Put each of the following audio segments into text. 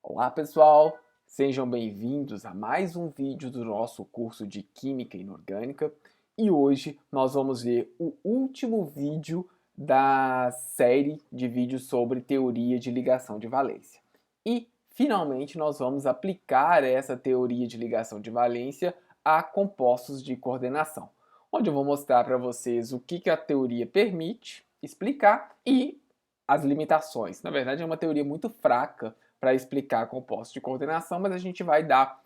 Olá pessoal, sejam bem-vindos a mais um vídeo do nosso curso de Química Inorgânica e hoje nós vamos ver o último vídeo da série de vídeos sobre teoria de ligação de valência. E finalmente nós vamos aplicar essa teoria de ligação de valência a compostos de coordenação, onde eu vou mostrar para vocês o que a teoria permite explicar e as limitações. Na verdade é uma teoria muito fraca para explicar compostos de coordenação, mas a gente vai dar,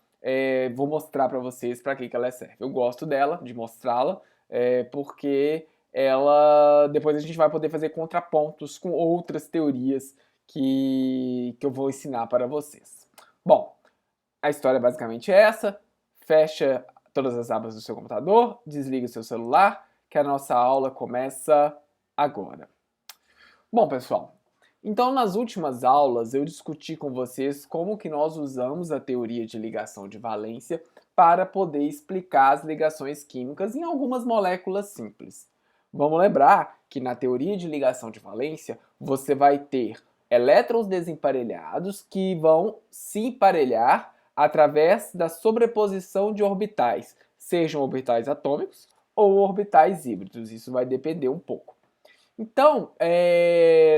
vou mostrar para vocês para que ela serve. Eu gosto dela, de mostrá-la, porque depois a gente vai poder fazer contrapontos com outras teorias que eu vou ensinar para vocês. Bom, a história basicamente é essa, fecha todas as abas do seu computador, desliga o seu celular, que a nossa aula começa agora. Bom, pessoal, então nas últimas aulas eu discuti com vocês como que nós usamos a teoria de ligação de valência para poder explicar as ligações químicas em algumas moléculas simples. Vamos lembrar que na teoria de ligação de valência você vai ter elétrons desemparelhados que vão se emparelhar através da sobreposição de orbitais, sejam orbitais atômicos ou orbitais híbridos, isso vai depender um pouco. Então,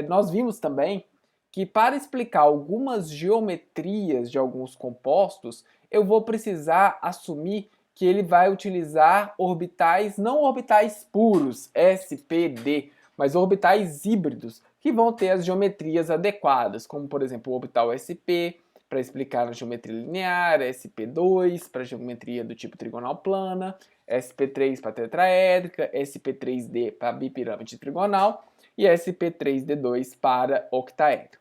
nós vimos também que para explicar algumas geometrias de alguns compostos, eu vou precisar assumir que ele vai utilizar orbitais, não orbitais puros, s, p, d, mas orbitais híbridos, que vão ter as geometrias adequadas, como por exemplo o orbital sp, para explicar a geometria linear, sp2 para geometria do tipo trigonal plana, sp3 para tetraédrica, sp3d para bipirâmide trigonal e sp3d2 para octaédrico.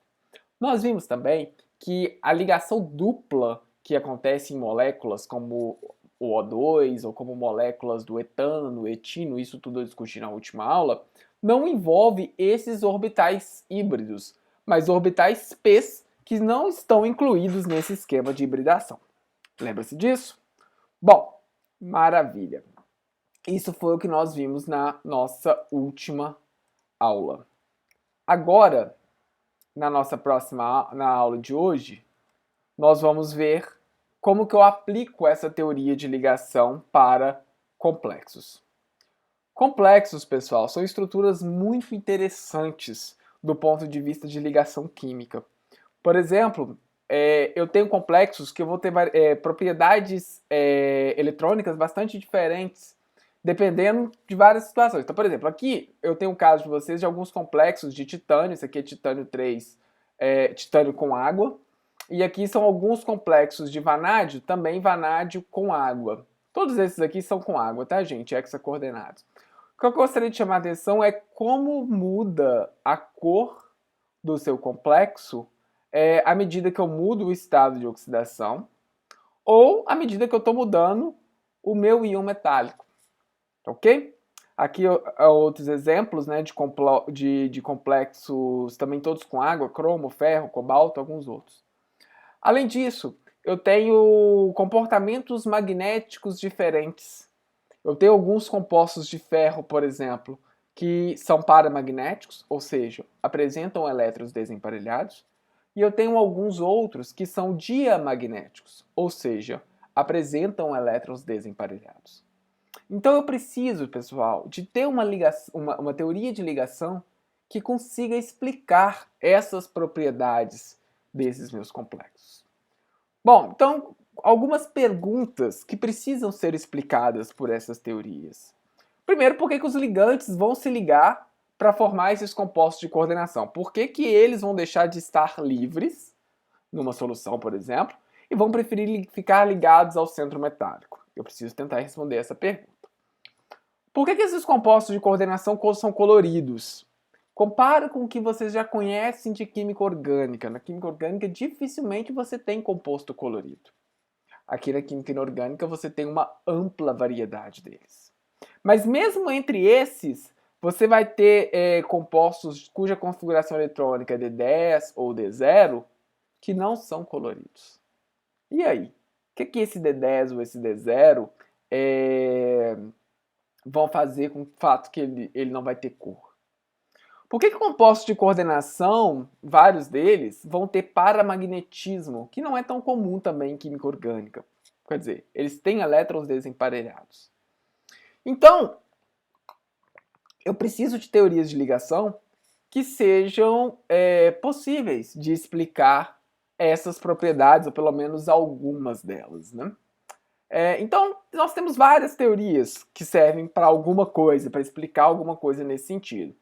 Nós vimos também que a ligação dupla que acontece em moléculas como o O2 ou como moléculas do etano, etino, isso tudo eu discuti na última aula, não envolve esses orbitais híbridos, mas orbitais p's que não estão incluídos nesse esquema de hibridação. Lembra-se disso? Bom, maravilha. Isso foi o que nós vimos na nossa última aula. Agora, na nossa na aula de hoje, nós vamos ver como que eu aplico essa teoria de ligação para complexos. Complexos, pessoal, são estruturas muito interessantes do ponto de vista de ligação química. Por exemplo, eu tenho complexos que eu vou ter propriedades eletrônicas bastante diferentes, dependendo de várias situações. Então, por exemplo, aqui eu tenho um caso de vocês de alguns complexos de titânio, esse aqui é titânio 3, titânio com água, e aqui são alguns complexos de vanádio, também vanádio com água. Todos esses aqui são com água, tá, gente? Hexacoordenados. O que eu gostaria de chamar a atenção é como muda a cor do seu complexo à medida que eu mudo o estado de oxidação ou à medida que eu estou mudando o meu íon metálico, ok? Aqui outros exemplos, né, de complexos também todos com água, cromo, ferro, cobalto, alguns outros. Além disso, eu tenho comportamentos magnéticos diferentes. Eu tenho alguns compostos de ferro, por exemplo, que são paramagnéticos, ou seja, apresentam elétrons desemparelhados, e eu tenho alguns outros que são diamagnéticos, ou seja, apresentam elétrons desemparelhados. Então eu preciso, pessoal, de ter uma teoria de ligação que consiga explicar essas propriedades desses meus complexos. Bom, então, algumas perguntas que precisam ser explicadas por essas teorias. Primeiro, por que os ligantes vão se ligar para formar esses compostos de coordenação? Por que eles vão deixar de estar livres, numa solução, por exemplo, e vão preferir ficar ligados ao centro metálico? Eu preciso tentar responder essa pergunta. Por que esses compostos de coordenação são coloridos? Compara com o que vocês já conhecem de química orgânica. Na química orgânica, dificilmente você tem composto colorido. Aqui na química inorgânica, você tem uma ampla variedade deles. Mas mesmo entre esses, você vai ter compostos cuja configuração eletrônica é D10 ou D0 que não são coloridos. E aí? O que esse D10 ou esse D0 vão fazer com o fato que ele não vai ter cor? Por que compostos de coordenação, vários deles, vão ter paramagnetismo, que não é tão comum também em química orgânica? Quer dizer, eles têm elétrons desemparelhados. Então, eu preciso de teorias de ligação que sejam possíveis de explicar essas propriedades, ou pelo menos algumas delas, né? Então, nós temos várias teorias que servem para alguma coisa, para explicar alguma coisa nesse sentido.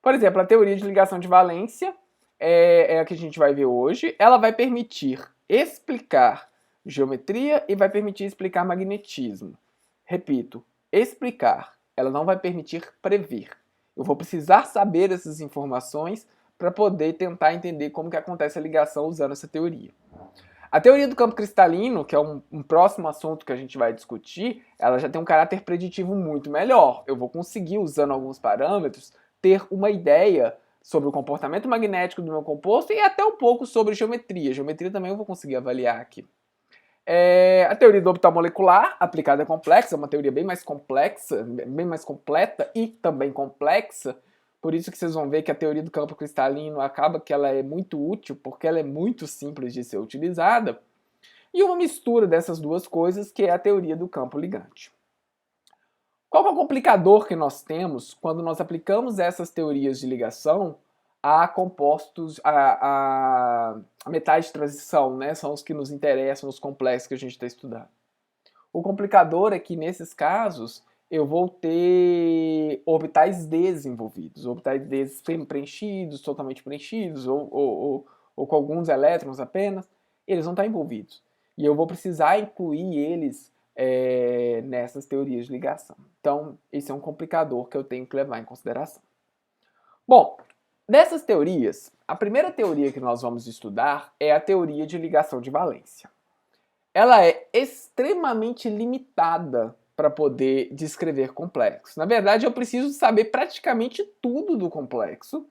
Por exemplo, a teoria de ligação de valência é a que a gente vai ver hoje. Ela vai permitir explicar geometria e vai permitir explicar magnetismo. Repito, explicar. Ela não vai permitir prever. Eu vou precisar saber essas informações para poder tentar entender como que acontece a ligação usando essa teoria. A teoria do campo cristalino, que é um próximo assunto que a gente vai discutir, ela já tem um caráter preditivo muito melhor. Eu vou conseguir, usando alguns parâmetros, ter uma ideia sobre o comportamento magnético do meu composto e até um pouco sobre geometria. Geometria também eu vou conseguir avaliar aqui. A teoria do orbital molecular aplicada a complexo é uma teoria bem mais complexa, bem mais completa e também complexa. Por isso que vocês vão ver que a teoria do campo cristalino acaba que ela é muito útil, porque ela é muito simples de ser utilizada. E uma mistura dessas duas coisas, que é a teoria do campo ligante. Qual é o complicador que nós temos quando nós aplicamos essas teorias de ligação a compostos, a metais de transição, né? São os que nos interessam, os complexos que a gente está estudando. O complicador é que, nesses casos, eu vou ter orbitais desenvolvidos, orbitais preenchidos, totalmente preenchidos, ou com alguns elétrons apenas, eles vão estar envolvidos. E eu vou precisar incluir eles nessas teorias de ligação. Então, esse é um complicador que eu tenho que levar em consideração. Bom, dessas teorias, a primeira teoria que nós vamos estudar é a teoria de ligação de valência. Ela é extremamente limitada para poder descrever complexos. Na verdade, eu preciso saber praticamente tudo do complexo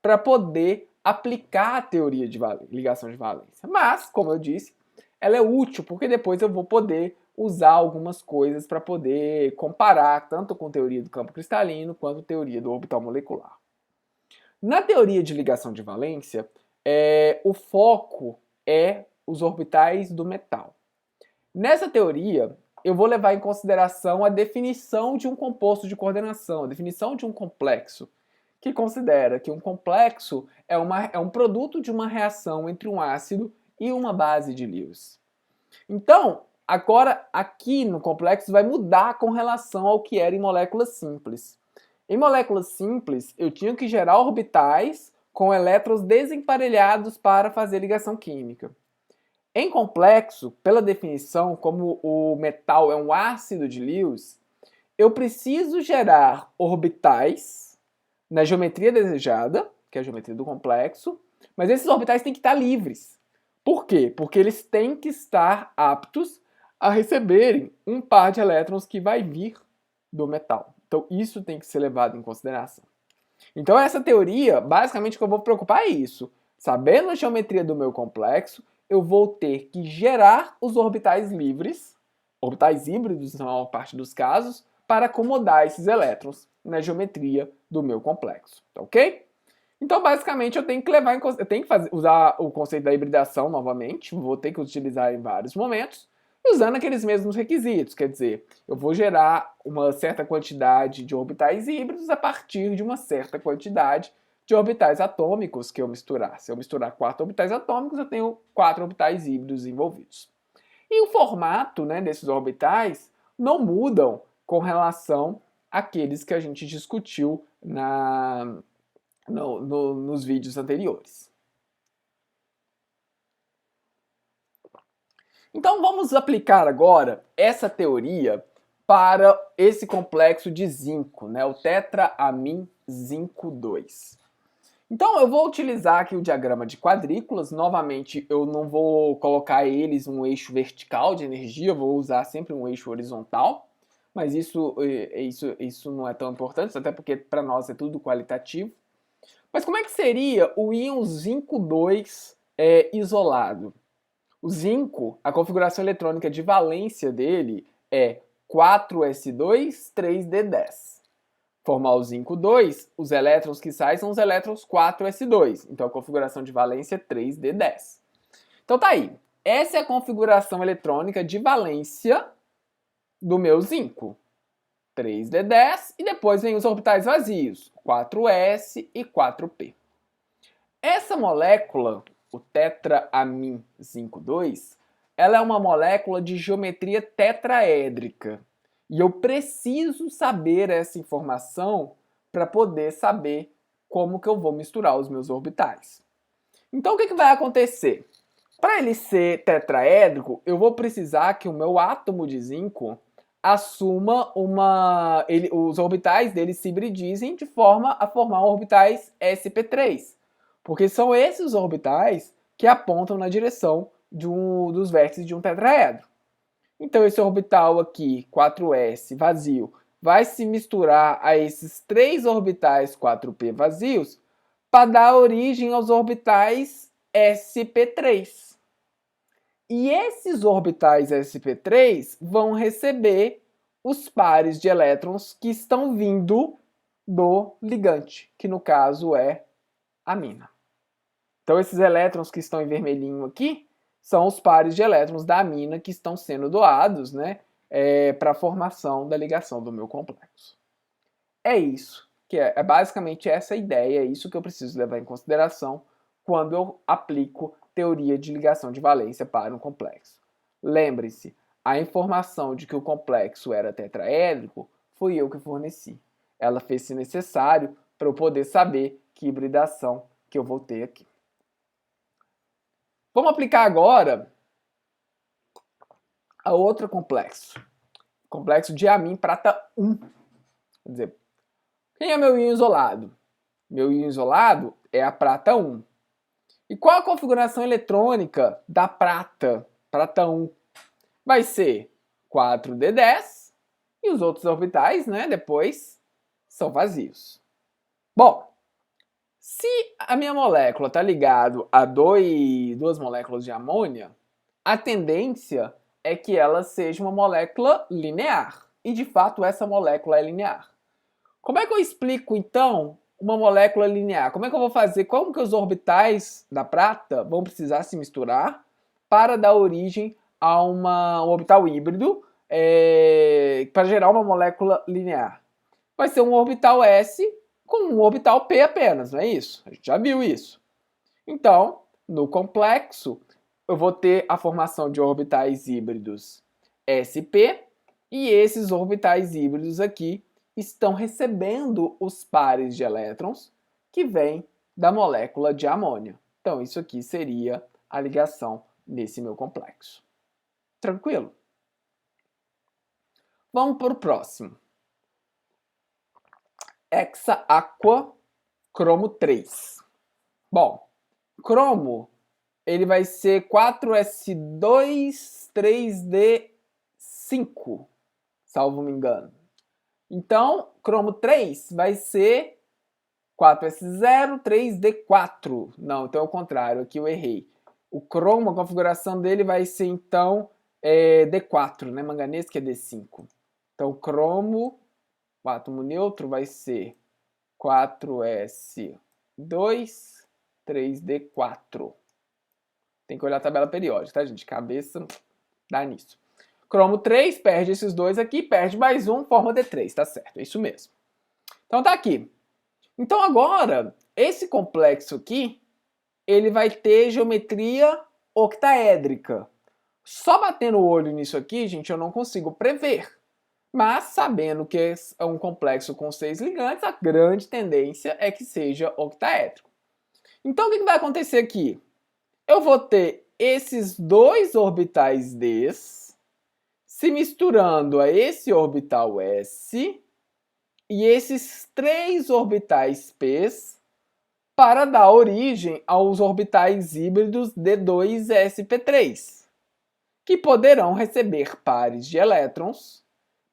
para poder aplicar a teoria de ligação de valência. Mas, como eu disse, ela é útil porque depois eu vou poder usar algumas coisas para poder comparar tanto com teoria do campo cristalino quanto teoria do orbital molecular. Na teoria de ligação de valência, o foco é os orbitais do metal. Nessa teoria, eu vou levar em consideração a definição de um composto de coordenação, a definição de um complexo, que considera que um complexo é um produto de uma reação entre um ácido e uma base de Lewis. Então, agora aqui no complexo vai mudar com relação ao que era em moléculas simples. Em moléculas simples, eu tinha que gerar orbitais com elétrons desemparelhados para fazer ligação química. Em complexo, pela definição, como o metal é um ácido de Lewis, eu preciso gerar orbitais na geometria desejada, que é a geometria do complexo, mas esses orbitais têm que estar livres. Por quê? Porque eles têm que estar aptos a receberem um par de elétrons que vai vir do metal. Então isso tem que ser levado em consideração. Então essa teoria, basicamente o que eu vou preocupar é isso. Sabendo a geometria do meu complexo, eu vou ter que gerar os orbitais livres, orbitais híbridos na maior parte dos casos, para acomodar esses elétrons na geometria do meu complexo, tá ok? Então, basicamente, eu tenho que usar o conceito da hibridação novamente, vou ter que utilizar em vários momentos, usando aqueles mesmos requisitos, quer dizer, eu vou gerar uma certa quantidade de orbitais híbridos a partir de uma certa quantidade de orbitais atômicos que eu misturar. Se eu misturar 4 orbitais atômicos, eu tenho 4 orbitais híbridos envolvidos. E o formato, né, desses orbitais não mudam com relação àqueles que a gente discutiu nos vídeos anteriores. Então vamos aplicar agora essa teoria para esse complexo de zinco, né, o tetraamin zinco 2. Então eu vou utilizar aqui o diagrama de quadrículas. Novamente, eu não vou colocar eles um eixo vertical de energia, eu vou usar sempre um eixo horizontal, mas isso não é tão importante, até porque para nós é tudo qualitativo. Mas como é que seria o íon zinco 2 isolado? O zinco, a configuração eletrônica de valência dele é 4s2, 3d10. formar o zinco 2, os elétrons que saem são os elétrons 4s2. Então a configuração de valência é 3d10. Então tá aí. Essa é a configuração eletrônica de valência do meu zinco. 3d10 e depois vem os orbitais vazios, 4s e 4p. Essa molécula, o tetraamin zinco 2, ela é uma molécula de geometria tetraédrica. E eu preciso saber essa informação para poder saber como que eu vou misturar os meus orbitais. Então o que vai acontecer? Para ele ser tetraédrico, eu vou precisar que o meu átomo de zinco assuma os orbitais dele se hibridizem de forma a formar orbitais sp3. Porque são esses orbitais que apontam na direção dos vértices de um tetraedro. Então esse orbital aqui, 4s, vazio, vai se misturar a esses 3 orbitais 4p vazios para dar origem aos orbitais sp3. E esses orbitais sp3 vão receber os pares de elétrons que estão vindo do ligante, que no caso é a amina. Então esses elétrons que estão em vermelhinho aqui são os pares de elétrons da amina que estão sendo doados, né, para a formação da ligação do meu complexo. É isso, que é basicamente essa ideia, é isso que eu preciso levar em consideração quando eu aplico teoria de ligação de valência para um complexo. Lembre-se, a informação de que o complexo era tetraédrico fui eu que forneci. Ela fez-se necessário para eu poder saber que hibridação que eu vou ter aqui. Vamos aplicar agora a outro complexo. Complexo de amim prata 1. Quer dizer, quem é meu íon isolado? Meu íon isolado é a prata 1. E qual a configuração eletrônica da prata 1? Vai ser 4d10 e os outros orbitais, né, depois são vazios. Bom, se a minha molécula está ligada a duas moléculas de amônia, a tendência é que ela seja uma molécula linear. E de fato essa molécula é linear. Como é que eu explico então uma molécula linear? Como é que eu vou fazer? Como que os orbitais da prata vão precisar se misturar para dar origem a um orbital híbrido para gerar uma molécula linear? Vai ser um orbital S com um orbital P apenas, não é isso? A gente já viu isso. Então, no complexo, eu vou ter a formação de orbitais híbridos sp e esses orbitais híbridos aqui estão recebendo os pares de elétrons que vêm da molécula de amônia. Então, isso aqui seria a ligação nesse meu complexo. Tranquilo? Vamos para o próximo. Hexa-aqua cromo 3. Bom, cromo ele vai ser 4s2 3d5, salvo me engano. Então, cromo 3 vai ser 4s0 3d4. Não, então é o contrário, aqui eu errei. O cromo, a configuração dele vai ser então d4, né? Manganês que é d5. Então, cromo, o átomo neutro vai ser 4s2 3d4. Tem que olhar a tabela periódica, tá, gente? Cabeça dá nisso. Cromo 3, perde esses dois aqui, perde mais um, forma D3, tá certo, é isso mesmo. Então tá aqui. Então agora, esse complexo aqui, ele vai ter geometria octaédrica. Só batendo o olho nisso aqui, gente, eu não consigo prever. Mas, sabendo que é um complexo com 6 ligantes, a grande tendência é que seja octaédrico. Então o que vai acontecer aqui? Eu vou ter esses dois orbitais Ds se misturando a esse orbital S e esses 3 orbitais P's para dar origem aos orbitais híbridos D2sp3, que poderão receber pares de elétrons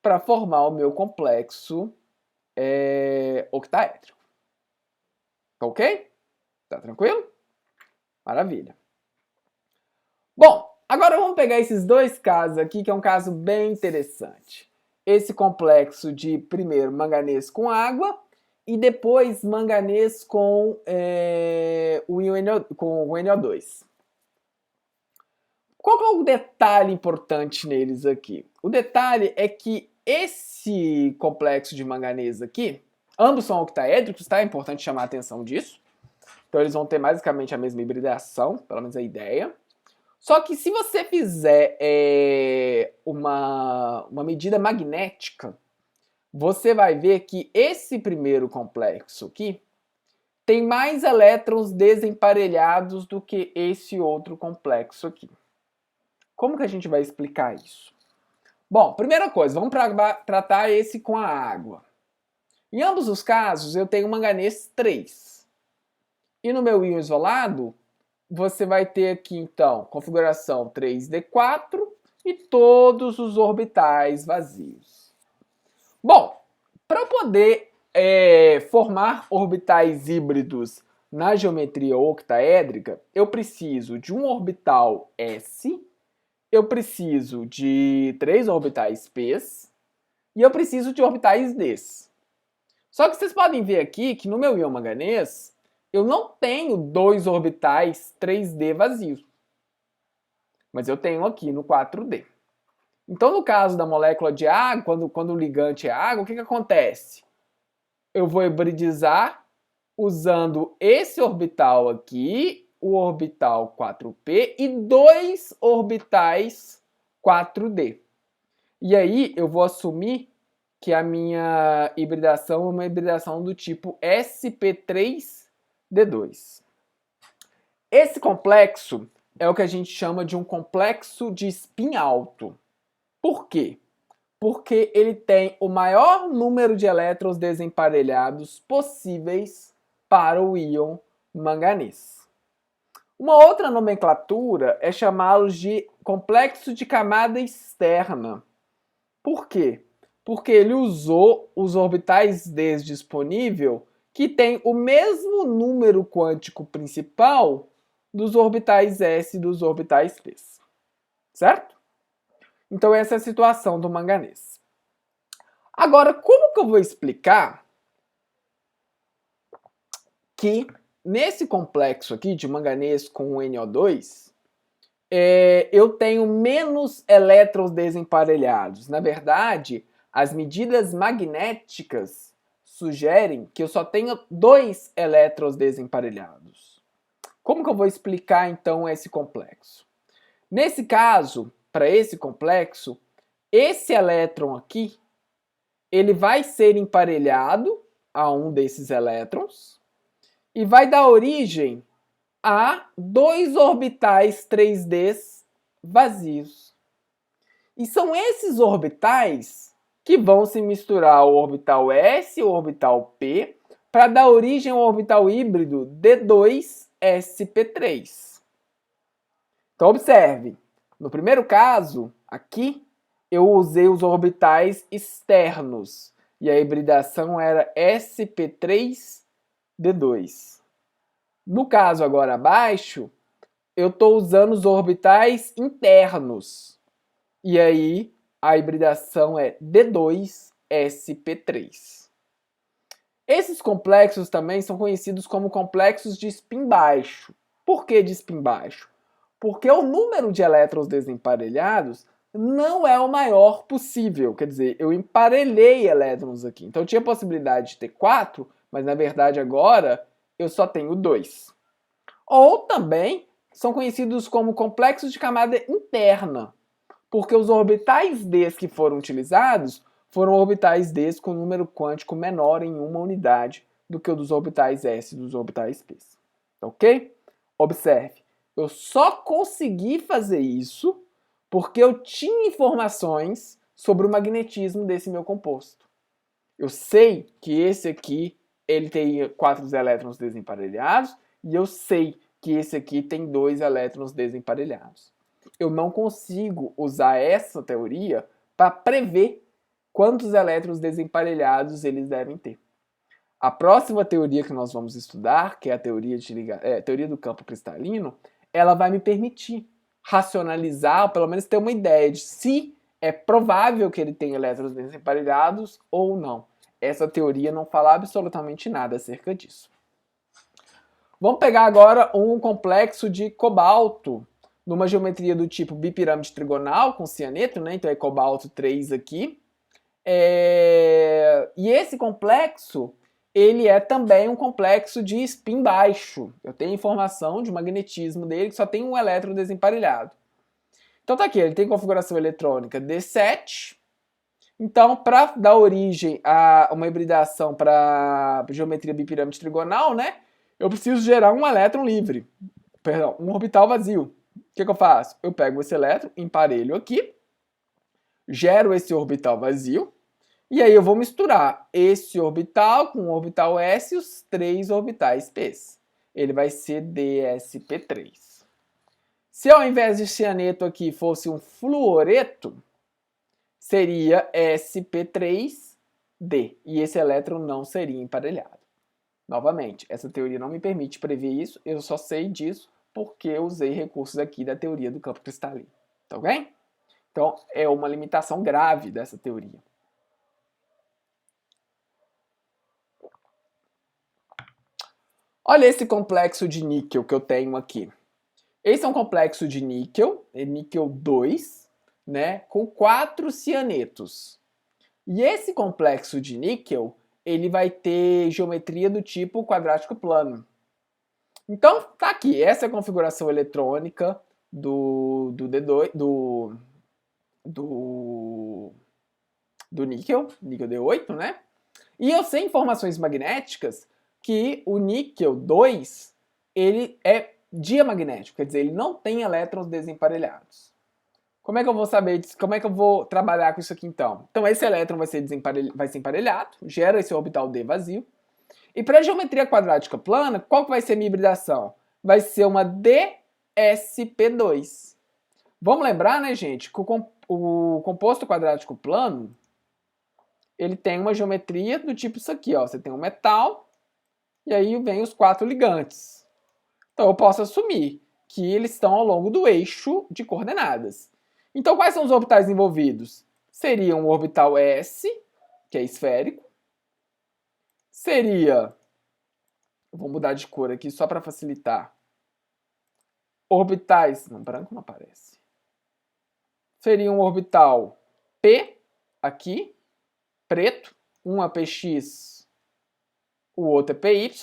para formar o meu complexo octaédrico. Tá ok? Tá tranquilo? Maravilha. Bom, agora vamos pegar esses dois casos aqui, que é um caso bem interessante. esse complexo de primeiro manganês com água e depois manganês com o NO2. Qual que é o detalhe importante neles aqui? O detalhe é que esse complexo de manganês aqui, ambos são octaédricos, tá? É importante chamar a atenção disso. Então eles vão ter basicamente a mesma hibridação, pelo menos a ideia. Só que se você fizer uma medida magnética, você vai ver que esse primeiro complexo aqui tem mais elétrons desemparelhados do que esse outro complexo aqui. Como que a gente vai explicar isso? Bom, primeira coisa, vamos tratar esse com a água. Em ambos os casos, eu tenho manganês 3. E no meu íon isolado, você vai ter aqui, então, configuração 3D4 e todos os orbitais vazios. Bom, para poder formar orbitais híbridos na geometria octaédrica, eu preciso de um orbital S, eu preciso de 3 orbitais P's e eu preciso de orbitais D's. Só que vocês podem ver aqui que no meu íon manganês, eu não tenho 2 orbitais 3D vazios, mas eu tenho aqui no 4D. Então, no caso da molécula de água, quando o ligante é água, o que acontece? Eu vou hibridizar usando esse orbital aqui, o orbital 4P, e 2 orbitais 4D. E aí, eu vou assumir que a minha hibridação é uma hibridação do tipo sp3d2. Esse complexo é o que a gente chama de um complexo de spin alto. Por quê? Porque ele tem o maior número de elétrons desemparelhados possíveis para o íon manganês. Uma outra nomenclatura é chamá-los de complexo de camada externa. Por quê? Porque ele usou os orbitais D disponível que tem o mesmo número quântico principal dos orbitais S e dos orbitais P. Certo? Então essa é a situação do manganês. Agora, como que eu vou explicar que nesse complexo aqui de manganês com o NO2, eu tenho menos elétrons desemparelhados? Na verdade, as medidas magnéticas sugerem que eu só tenho 2 elétrons desemparelhados. Como que eu vou explicar então esse complexo? Nesse caso, para esse complexo, esse elétron aqui, ele vai ser emparelhado a um desses elétrons e vai dar origem a 2 orbitais 3D vazios. E são esses orbitais que vão se misturar ao orbital S e ao orbital P para dar origem ao orbital híbrido D2sp3. Então observe, no primeiro caso, aqui, eu usei os orbitais externos e a hibridação era sp3d2. No caso agora abaixo, eu estou usando os orbitais internos e aí a hibridação é d2sp3. Esses complexos também são conhecidos como complexos de spin baixo. Por que de spin baixo? Porque o número de elétrons desemparelhados não é o maior possível. Quer dizer, eu emparelhei elétrons aqui. Então eu tinha a possibilidade de ter 4, mas na verdade agora eu só tenho 2. Ou também são conhecidos como complexos de camada interna, porque os orbitais D que foram utilizados foram orbitais D com número quântico menor em uma unidade do que o dos orbitais S e dos orbitais P. Ok? Observe, eu só consegui fazer isso porque eu tinha informações sobre o magnetismo desse meu composto. Eu sei que esse aqui ele tem 4 elétrons desemparelhados e eu sei que esse aqui tem 2 elétrons desemparelhados. Eu não consigo usar essa teoria para prever quantos elétrons desemparelhados eles devem ter. A próxima teoria que nós vamos estudar, que é a teoria do campo cristalino, ela vai me permitir racionalizar, ou pelo menos ter uma ideia de se é provável que ele tenha elétrons desemparelhados ou não. Essa teoria não fala absolutamente nada acerca disso. Vamos pegar agora um complexo de cobalto, numa geometria do tipo bipirâmide trigonal, com cianeto, né? Então é cobalto 3 aqui. E esse complexo, ele é também um complexo de spin baixo. Eu tenho informação de magnetismo dele que só tem um elétron desemparelhado. Então tá aqui, ele tem configuração eletrônica D7. Então, para dar origem a uma hibridação para geometria bipirâmide trigonal, né? Eu preciso gerar um elétron livre. Perdão, um orbital vazio. O que eu faço? Eu pego esse elétron, emparelho aqui, gero esse orbital vazio, e aí eu vou misturar esse orbital com o orbital S e os 3 orbitais P. Ele vai ser DsP3. Se ao invés de cianeto aqui fosse um fluoreto, seria sp3d, e esse elétron não seria emparelhado. Novamente, essa teoria não me permite prever isso, eu só sei disso porque eu usei recursos aqui da teoria do campo cristalino. Tá bem? Então, é uma limitação grave dessa teoria. Olha esse complexo de níquel que eu tenho aqui. Esse é um complexo de níquel, é níquel 2, né, com 4 cianetos. E esse complexo de níquel, ele vai ter geometria do tipo quadrático plano. Então, tá aqui, essa é a configuração eletrônica do D2, do níquel D8, né? E eu sei informações magnéticas que o níquel 2, ele é diamagnético, quer dizer, ele não tem elétrons desemparelhados. Como é que eu vou saber disso? Como é que eu vou trabalhar com isso aqui então? Então esse elétron vai ser emparelhado, gera esse orbital D vazio. E para a geometria quadrática plana, qual que vai ser a minha hibridação? Vai ser uma DsP2. Vamos lembrar, né, gente, que o composto quadrático plano, ele tem uma geometria do tipo isso aqui, ó. Você tem um metal, e aí vem os 4 ligantes. Então eu posso assumir que eles estão ao longo do eixo de coordenadas. Então quais são os orbitais envolvidos? Seria um orbital S, que é esférico. Seria, vou mudar de cor aqui só para facilitar, orbitais, não, branco não aparece. Seria um orbital P, aqui, preto, um é PX, o outro é PY.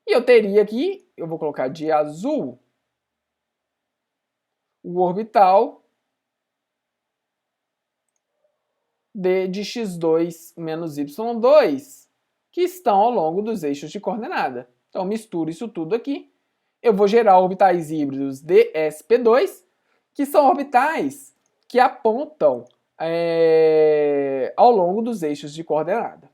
E eu teria aqui, eu vou colocar de azul, o orbital D de x2 menos y2, que estão ao longo dos eixos de coordenada. Então, misturo isso tudo aqui. Eu vou gerar orbitais híbridos DsP2, que são orbitais que apontam ao longo dos eixos de coordenada.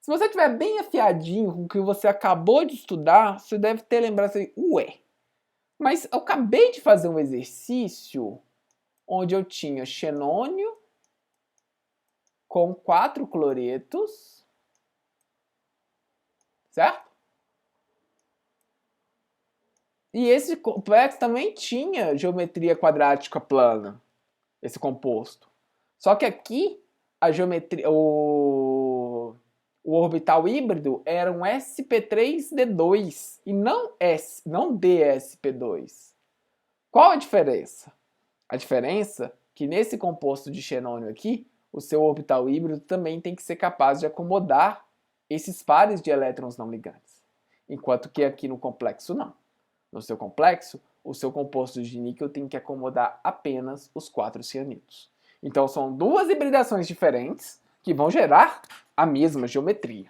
Se você estiver bem afiadinho com o que você acabou de estudar, você deve ter lembrado assim, ué, mas eu acabei de fazer um exercício onde eu tinha xenônio com 4 cloretos, certo? E esse complexo também tinha geometria quadrática plana, esse composto. Só que aqui a geometria, o orbital híbrido era um sp3d2 e não dsp2. Qual a diferença? A diferença é que nesse composto de xenônio aqui, o seu orbital híbrido também tem que ser capaz de acomodar esses pares de elétrons não ligantes. Enquanto que aqui no complexo não. No seu complexo, o seu composto de níquel tem que acomodar apenas os 4 cianitos. Então são 2 hibridações diferentes que vão gerar a mesma geometria.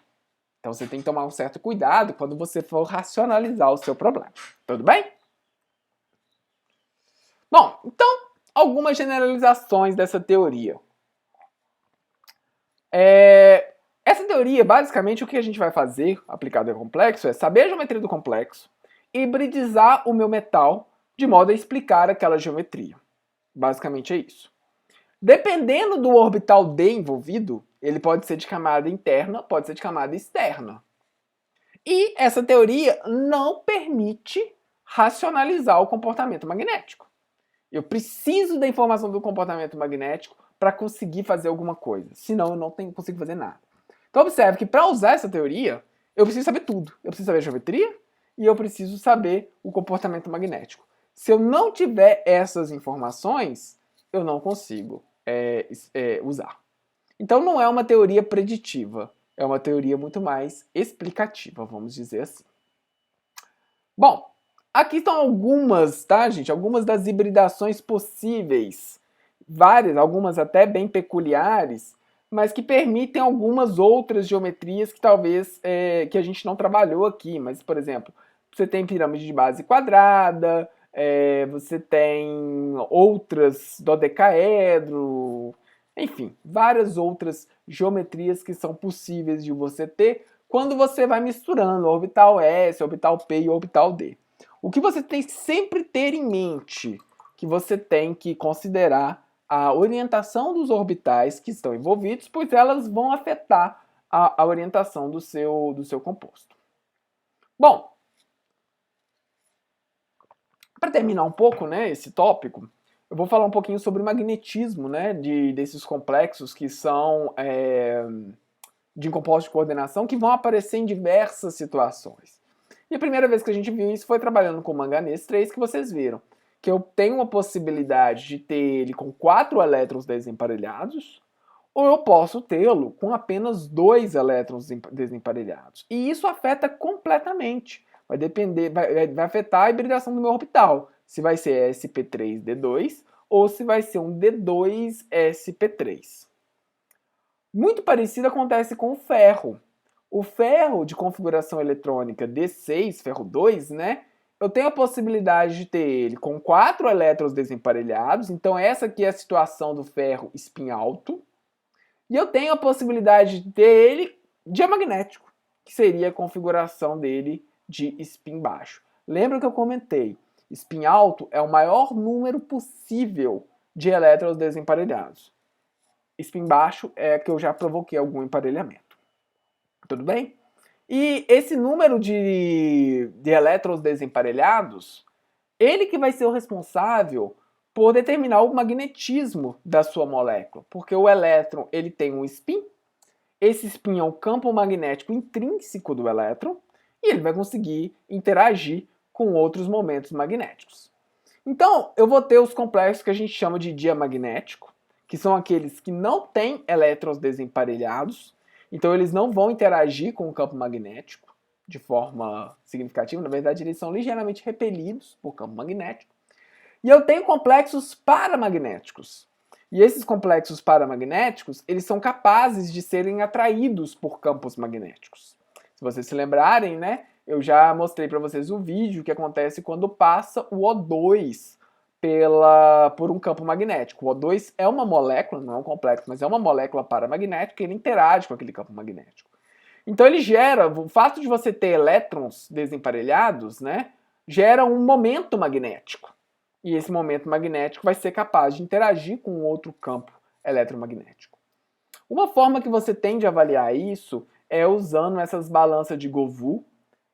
Então você tem que tomar um certo cuidado quando você for racionalizar o seu problema. Tudo bem? Bom, então, algumas generalizações dessa teoria. Essa teoria, basicamente, o que a gente vai fazer, aplicado ao complexo, é saber a geometria do complexo, hibridizar o meu metal de modo a explicar aquela geometria. Basicamente é isso. Dependendo do orbital D envolvido, ele pode ser de camada interna, pode ser de camada externa. E essa teoria não permite racionalizar o comportamento magnético. Eu preciso da informação do comportamento magnético para conseguir fazer alguma coisa. Senão eu não consigo fazer nada. Então observe que para usar essa teoria, eu preciso saber tudo. Eu preciso saber a geometria e eu preciso saber o comportamento magnético. Se eu não tiver essas informações, eu não consigo usar. Então não é uma teoria preditiva, é uma teoria muito mais explicativa, vamos dizer assim. Bom, aqui estão algumas, tá, gente? Algumas das hibridações possíveis. Várias, algumas até bem peculiares, mas que permitem algumas outras geometrias que talvez que a gente não trabalhou aqui. Mas, por exemplo, você tem pirâmide de base quadrada, você tem outras dodecaedro, enfim, várias outras geometrias que são possíveis de você ter quando você vai misturando orbital S, orbital P e orbital D. O que você tem que sempre ter em mente, que você tem que considerar a orientação dos orbitais que estão envolvidos, pois elas vão afetar a orientação do seu composto. Bom, para terminar um pouco, né, esse tópico, eu vou falar um pouquinho sobre o magnetismo, né, desses complexos que são de compostos de coordenação que vão aparecer em diversas situações. E a primeira vez que a gente viu isso foi trabalhando com o manganês 3, que vocês viram que eu tenho a possibilidade de ter ele com 4 elétrons desemparelhados, ou eu posso tê-lo com apenas 2 elétrons desemparelhados. E isso afeta completamente. Vai depender, vai afetar a hibridação do meu orbital. Se vai ser sp3d2 ou se vai ser um d2sp3. Muito parecido acontece com o ferro. O ferro de configuração eletrônica D6, ferro 2, né? Eu tenho a possibilidade de ter ele com 4 elétrons desemparelhados, então essa aqui é a situação do ferro spin alto. E eu tenho a possibilidade de ter ele diamagnético, que seria a configuração dele de spin baixo. Lembra que eu comentei, spin alto é o maior número possível de elétrons desemparelhados. Spin baixo é que eu já provoquei algum emparelhamento. Tudo bem? E esse número de elétrons desemparelhados, ele que vai ser o responsável por determinar o magnetismo da sua molécula. Porque o elétron ele tem um spin, esse spin é o campo magnético intrínseco do elétron, e ele vai conseguir interagir com outros momentos magnéticos. Então, eu vou ter os complexos que a gente chama de diamagnético, que são aqueles que não têm elétrons desemparelhados, então eles não vão interagir com o campo magnético de forma significativa, na verdade eles são ligeiramente repelidos por campo magnético. E eu tenho complexos paramagnéticos. E esses complexos paramagnéticos, eles são capazes de serem atraídos por campos magnéticos. Se vocês se lembrarem, né, eu já mostrei para vocês o vídeo que acontece quando passa o O2 por um campo magnético. O O2 é uma molécula, não é um complexo, mas é uma molécula paramagnética e ele interage com aquele campo magnético. Então ele gera, o fato de você ter elétrons desemparelhados, né, gera um momento magnético. E esse momento magnético vai ser capaz de interagir com outro campo eletromagnético. Uma forma que você tem de avaliar isso é usando essas balanças de Govou,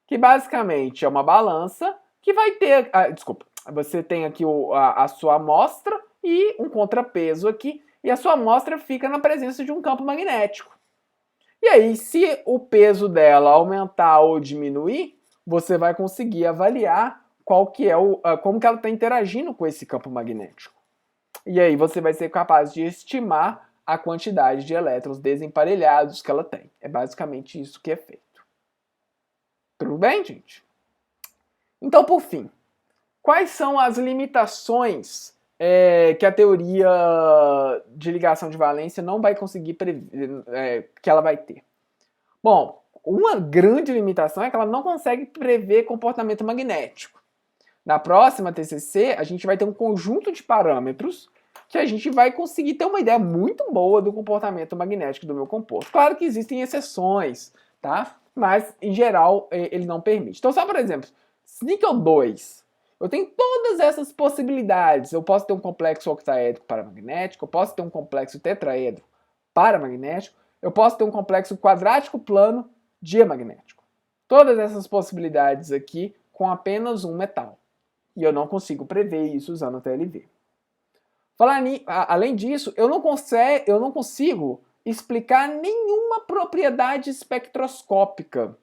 que basicamente é uma balança que vai ter... você tem aqui a sua amostra e um contrapeso aqui, e a sua amostra fica na presença de um campo magnético. E aí, se o peso dela aumentar ou diminuir, você vai conseguir avaliar como que ela está interagindo com esse campo magnético. E aí você vai ser capaz de estimar a quantidade de elétrons desemparelhados que ela tem. É basicamente isso que é feito. Tudo bem, gente? Então, por fim, quais são as limitações que a teoria de ligação de valência não vai conseguir prever, que ela vai ter? Bom, uma grande limitação é que ela não consegue prever comportamento magnético. Na próxima TCC, a gente vai ter um conjunto de parâmetros que a gente vai conseguir ter uma ideia muito boa do comportamento magnético do meu composto. Claro que existem exceções, tá? Mas, em geral, ele não permite. Então, só por exemplo, níquel 2. Eu tenho todas essas possibilidades. Eu posso ter um complexo octaédrico paramagnético, eu posso ter um complexo tetraédrico paramagnético, eu posso ter um complexo quadrático plano diamagnético. Todas essas possibilidades aqui com apenas um metal. E eu não consigo prever isso usando a TLV. Além disso, eu não consigo explicar nenhuma propriedade espectroscópica.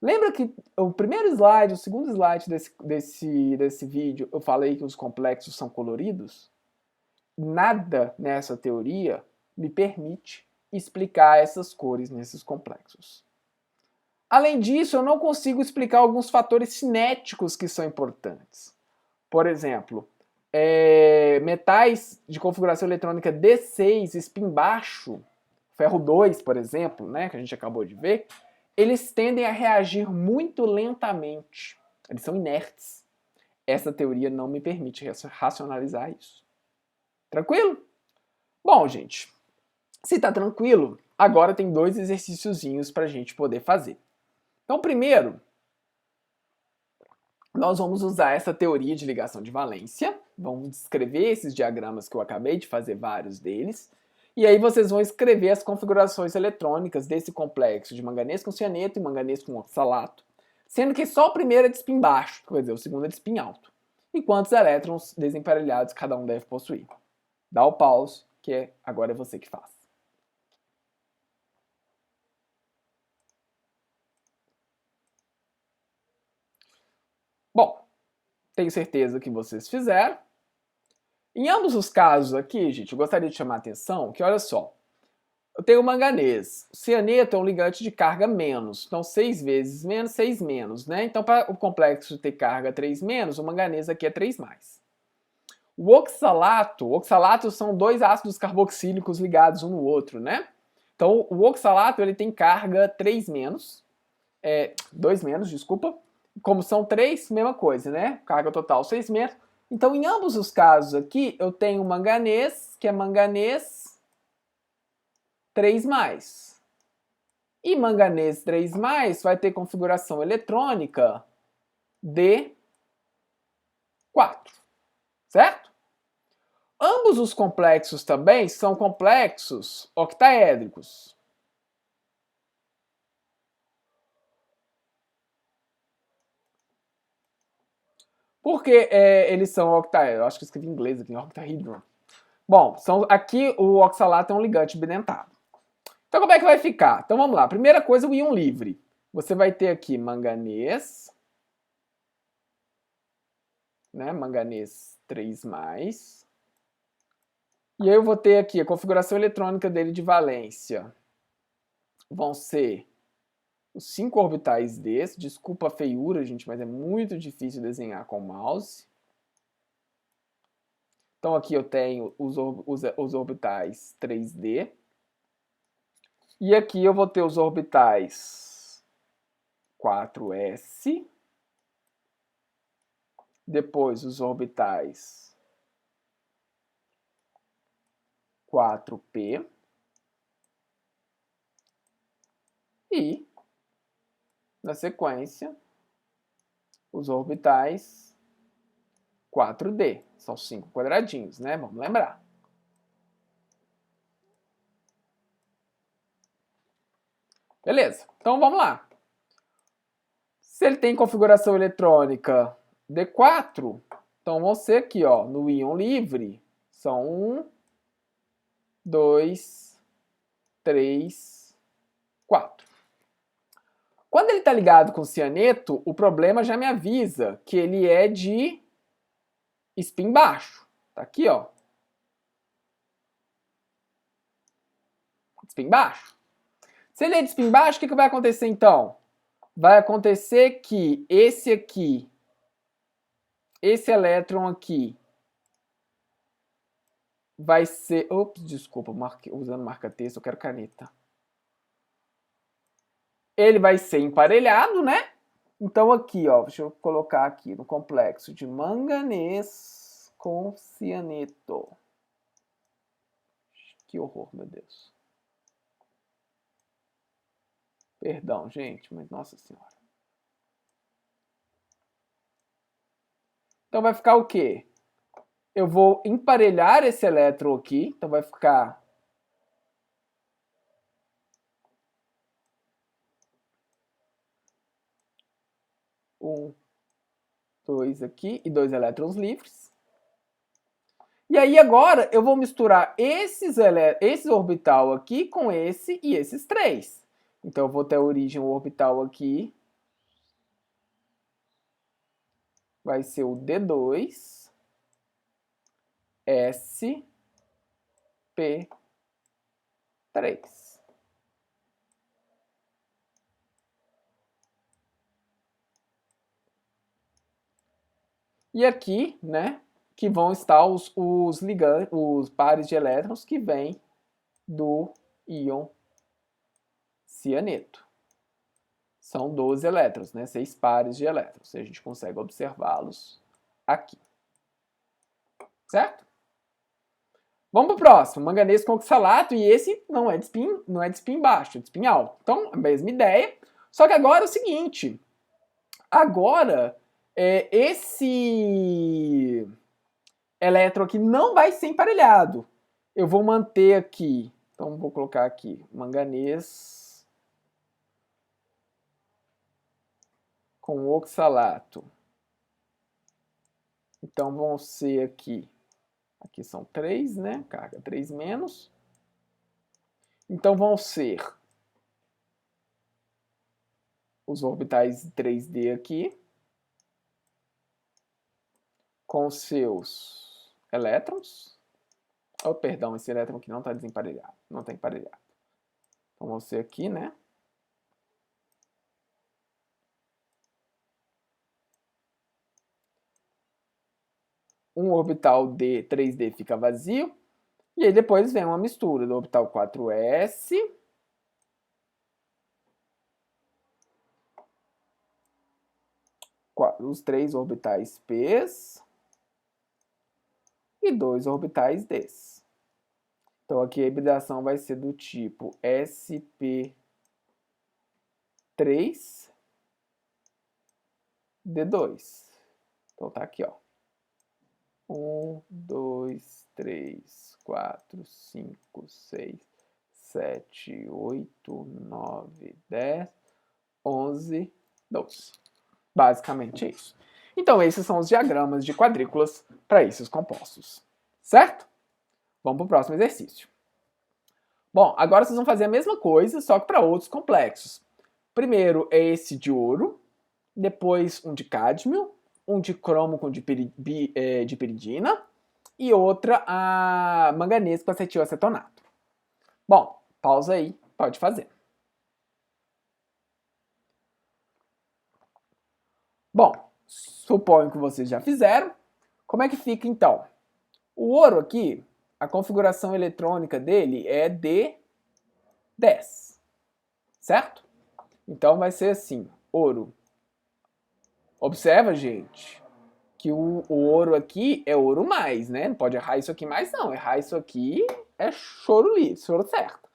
Lembra que o primeiro slide, o segundo slide desse vídeo, eu falei que os complexos são coloridos? Nada nessa teoria me permite explicar essas cores nesses complexos. Além disso, eu não consigo explicar alguns fatores cinéticos que são importantes. Por exemplo, metais de configuração eletrônica D6, spin baixo, ferro 2, por exemplo, né, que a gente acabou de ver, eles tendem a reagir muito lentamente. Eles são inertes. Essa teoria não me permite racionalizar isso. Tranquilo? Bom, gente, se tá tranquilo, agora tem 2 exercíciozinhos para a gente poder fazer. Então, primeiro, nós vamos usar essa teoria de ligação de valência. Vamos descrever esses diagramas que eu acabei de fazer vários deles. E aí vocês vão escrever as configurações eletrônicas desse complexo de manganês com cianeto e manganês com oxalato, sendo que só o primeiro é de spin baixo, quer dizer, o segundo é de spin alto. E quantos elétrons desemparelhados cada um deve possuir. Dá o pause, que agora é você que faz. Bom, tenho certeza que vocês fizeram. Em ambos os casos aqui, gente, eu gostaria de chamar a atenção que, olha só, eu tenho manganês. O cianeto é um ligante de carga menos, então 6 vezes menos, 6 menos, né? Então, para o complexo ter carga 3 menos, o manganês aqui é 3 mais. O oxalato são 2 ácidos carboxílicos ligados um no outro, né? Então, o oxalato ele tem carga 3 menos, 2 menos, desculpa. Como são 3, mesma coisa, né? Carga total 6 menos. Então, em ambos os casos aqui, eu tenho manganês, que é manganês 3 mais. E manganês 3 mais vai ter configuração eletrônica D4, certo? Ambos os complexos também são complexos octaédricos. Por que eles são octaédricos? Eu acho que eu escrevi em inglês aqui, octahedron. Bom, aqui o oxalato é um ligante bidentado. Então como é que vai ficar? Então vamos lá. Primeira coisa, o íon livre. Você vai ter aqui manganês, né? Manganês 3+. E aí eu vou ter aqui a configuração eletrônica dele de valência. Vão ser os 5 orbitais desse. Desculpa a feiura, gente, mas é muito difícil desenhar com o mouse. Então aqui eu tenho os orbitais 3D. E aqui eu vou ter os orbitais 4s. Depois os orbitais 4p. E, na sequência, os orbitais 4d. São 5 quadradinhos, né? Vamos lembrar. Beleza, então vamos lá. Se ele tem configuração eletrônica D4, então vão ser aqui, ó, no íon livre, são 1, 2, 3, 4. Quando ele está ligado com cianeto, o problema já me avisa que ele é de spin baixo. Tá aqui, ó. Spin baixo. Se ele é de spin baixo, o que vai acontecer então? Vai acontecer que esse aqui, esse elétron aqui, vai ser... Ops, desculpa, usando marca-texto, eu quero caneta. Ele vai ser emparelhado, né? Então aqui, ó, deixa eu colocar aqui no complexo de manganês com cianeto. Que horror, meu Deus. Perdão, gente, mas nossa senhora. Então vai ficar o quê? Eu vou emparelhar esse elétron aqui, então vai ficar um, 2 aqui e 2 elétrons livres. E aí agora eu vou misturar esse orbital aqui com esse e esses três. Então eu vou ter a origem, o orbital aqui vai ser o D2, S, P, 3. E aqui, né, que vão estar os pares de elétrons que vêm do íon cianeto. São 12 elétrons, né, 6 pares de elétrons. A gente consegue observá-los aqui. Certo? Vamos para o próximo, manganês com oxalato, e esse não é de spin baixo, é de spin alto. Então, a mesma ideia, só que agora é o seguinte, agora esse elétron aqui não vai ser emparelhado. Eu vou manter aqui, então vou colocar aqui manganês com oxalato. Então vão ser aqui são 3, né? Carga 3 menos. Então vão ser os orbitais 3D aqui, com seus elétrons. Oh, perdão, esse elétron aqui não está desemparelhado, não está emparelhado. Então vão ser aqui, né? Um orbital 3D fica vazio. E aí depois vem uma mistura do orbital 4s os 3 orbitais p's e 2 orbitais d's. Então aqui a hibridação vai ser do tipo sp3d2. Então tá aqui, ó. 1, 2, 3, 4, 5, 6, 7, 8, 9, 10, 11, 12. Basicamente é isso. Então esses são os diagramas de quadrículas para esses compostos. Certo? Vamos para o próximo exercício. Bom, agora vocês vão fazer a mesma coisa, só que para outros complexos. Primeiro é esse de ouro, depois um de cádmio, um de cromo com dipiridina e outra a manganês com acetilacetonato. Bom, pausa aí, pode fazer. Bom, suponho que vocês já fizeram. Como é que fica então? O ouro aqui, a configuração eletrônica dele é D10, certo? Então vai ser assim, ouro. Observa, gente, que o ouro aqui é ouro mais, né? Não pode errar isso aqui mais não. Errar isso aqui é choro livre, choro certo.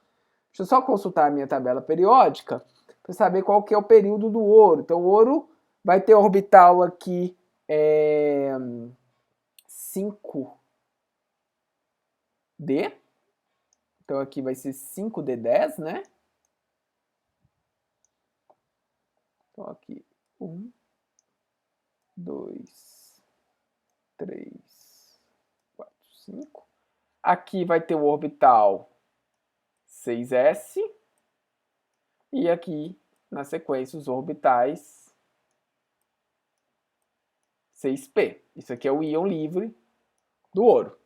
Deixa eu só consultar a minha tabela periódica para saber qual que é o período do ouro. Então o ouro vai ter orbital aqui 5D. Então aqui vai ser 5D10, né? Então aqui 1, 2, 3, 4, 5. Aqui vai ter o orbital 6s. E aqui, na sequência, os orbitais 6p. Isso aqui é o íon livre do ouro.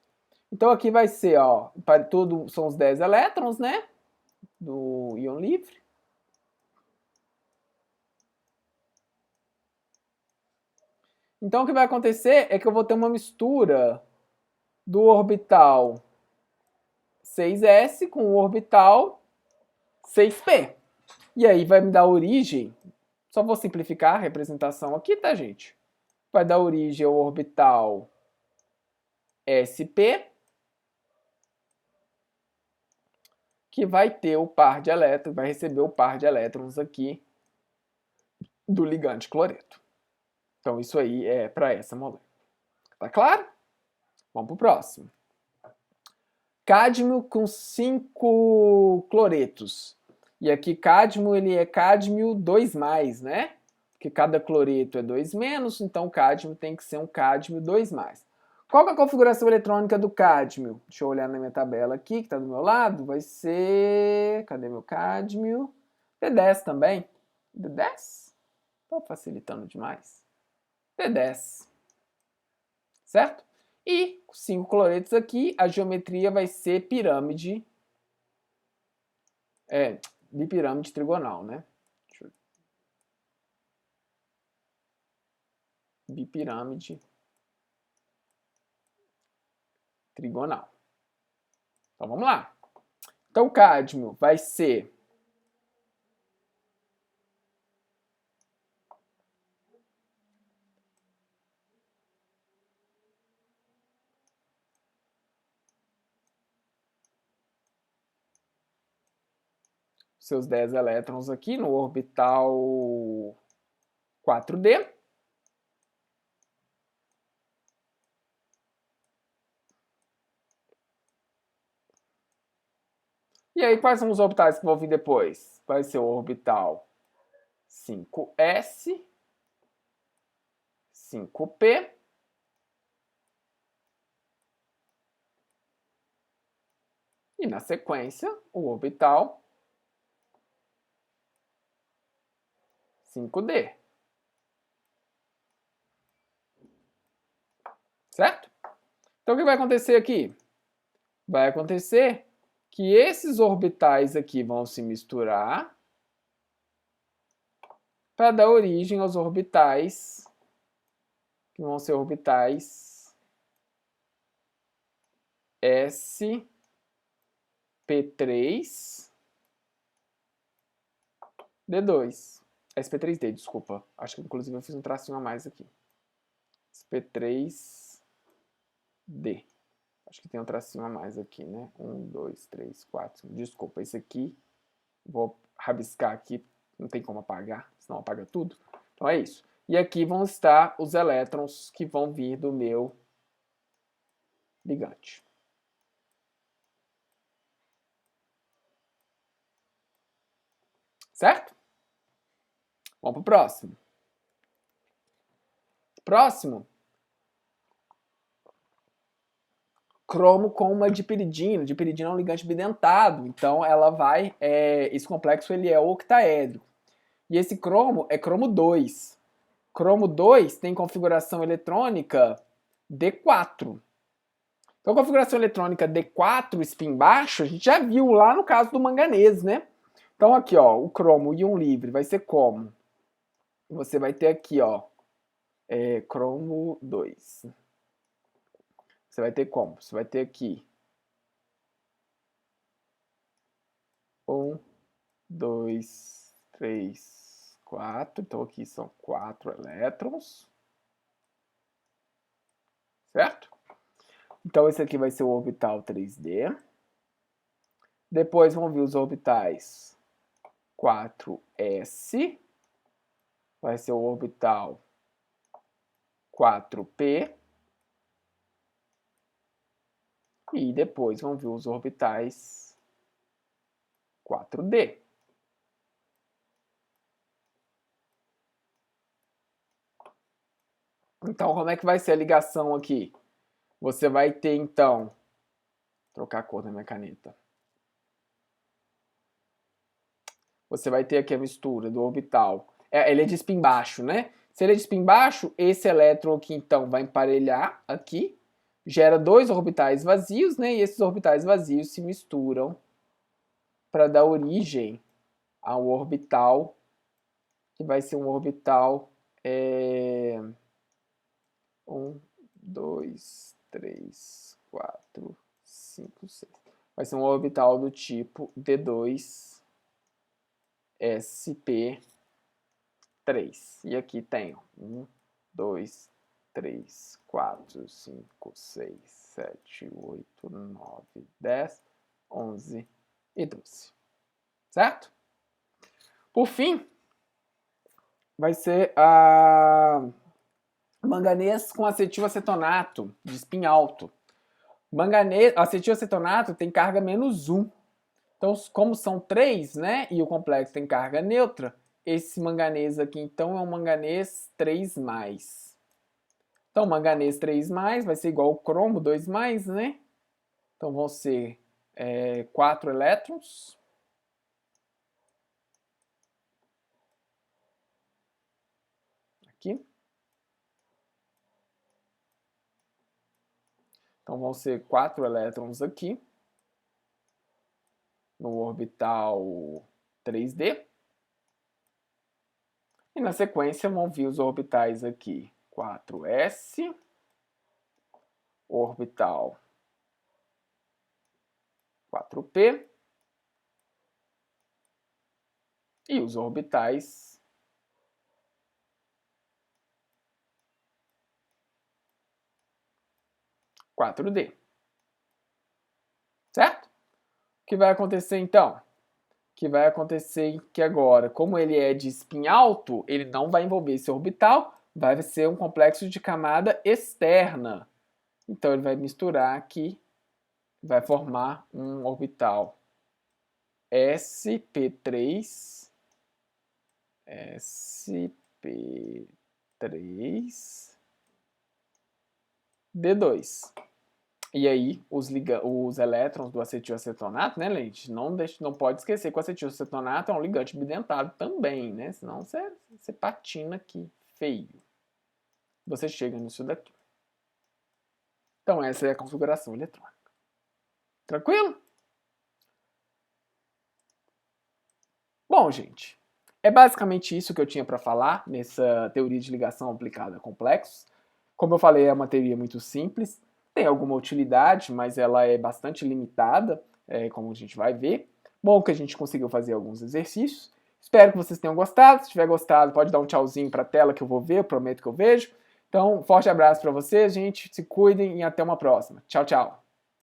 Então aqui vai ser, ó, para tudo são os 10 elétrons, né? Do íon livre. Então o que vai acontecer é que eu vou ter uma mistura do orbital 6s com o orbital 6p. E aí vai me dar origem, só vou simplificar a representação aqui, tá, gente? Vai dar origem ao orbital sp, que vai ter o par de elétrons, vai receber o par de elétrons aqui do ligante cloreto. Então isso aí é para essa molécula. Tá claro? Vamos para o próximo. Cádmio com 5 cloretos. E aqui cádmio, ele é cádmio 2+, né? Porque cada cloreto é 2-, então cádmio tem que ser um cádmio 2+. Qual que é a configuração eletrônica do cádmio? Deixa eu olhar na minha tabela aqui, que está do meu lado. Vai ser... Cadê meu cádmio? D10 também. D10? Estou facilitando demais. D10. Certo? E 5 cloretos aqui, a geometria vai ser pirâmide. Bipirâmide trigonal, né? Bipirâmide trigonal. Então vamos lá. Então o cádmio vai ser seus 10 elétrons aqui no orbital 4D. E aí, quais são os orbitais que vão vir depois? Vai ser o orbital 5s, 5p, e na sequência, o orbital 5d. Certo? Então, o que vai acontecer aqui? Vai acontecer que esses orbitais aqui vão se misturar para dar origem aos orbitais que vão ser orbitais S, P3, D2. SP3D, desculpa. Acho que inclusive eu fiz um tracinho a mais aqui. SP3D. Acho que tem um tracinho a mais aqui, né? 1, 2, 3, 4, 5. Desculpa, esse aqui vou rabiscar aqui. Não tem como apagar, senão apaga tudo. Então é isso. E aqui vão estar os elétrons que vão vir do meu ligante. Certo? Vamos para o próximo. Próximo. Cromo com uma dipiridina. Dipiridina é um ligante bidentado. Então, ela vai... esse complexo ele é octaédrico. E esse cromo é cromo 2. Cromo 2 tem configuração eletrônica D4. Então, a configuração eletrônica D4, spin baixo, a gente já viu lá no caso do manganês, né? Então, aqui, ó, o cromo íon livre vai ser como? Você vai ter aqui, ó, cromo 2. Você vai ter como? Você vai ter aqui 1, 2, 3, 4. Então, aqui são 4 elétrons. Certo? Então, esse aqui vai ser o orbital 3D. Depois vão vir os orbitais 4s. Vai ser o orbital 4p. E depois vão vir os orbitais 4d. Então, como é que vai ser a ligação aqui? Você vai ter, então... Vou trocar a cor da minha caneta. Você vai ter aqui a mistura do orbital. Ele é de spin baixo, né? Se ele é de spin baixo, esse elétron aqui, então, vai emparelhar aqui. Gera 2 orbitais vazios, né? E esses orbitais vazios se misturam para dar origem ao orbital, que vai ser um orbital 1, 2, 3, 4, 5, 6. Vai ser um orbital do tipo D2, SP3. E aqui tem 1, 2, 3, 4, 5, 6, 7, 8, 9, 10, 11 e 12. Certo? Por fim, vai ser a manganês com acetilacetonato de spin alto. Acetilacetonato tem carga -1. Então, como são 3, né, e o complexo tem carga neutra, esse manganês aqui, então, é um manganês 3+. Então, manganês 3+, vai ser igual ao cromo 2+, né? Então, vão ser 4 elétrons. Aqui. Então, vão ser 4 elétrons aqui, no orbital 3D. E na sequência vão vir os orbitais aqui, 4s, orbital 4p, e os orbitais 4d. Certo? O que vai acontecer então? O que vai acontecer é que agora, como ele é de spin alto, ele não vai envolver esse orbital, vai ser um complexo de camada externa. Então ele vai misturar aqui, vai formar um orbital sp3, d2. E aí, os elétrons do acetilcetonato, né, gente? Não pode esquecer que o acetilcetonato é um ligante bidentado também, né? Senão você patina aqui, feio. Você chega nisso daqui. Então, essa é a configuração eletrônica. Tranquilo? Bom, gente, é basicamente isso que eu tinha para falar nessa teoria de ligação aplicada a complexos. Como eu falei, é uma teoria muito simples. Tem alguma utilidade, mas ela é bastante limitada, como a gente vai ver. Bom que a gente conseguiu fazer alguns exercícios. Espero que vocês tenham gostado. Se tiver gostado, pode dar um tchauzinho para a tela que eu vou ver, eu prometo que eu vejo. Então, forte abraço para vocês, gente. Se cuidem e até uma próxima. Tchau, tchau.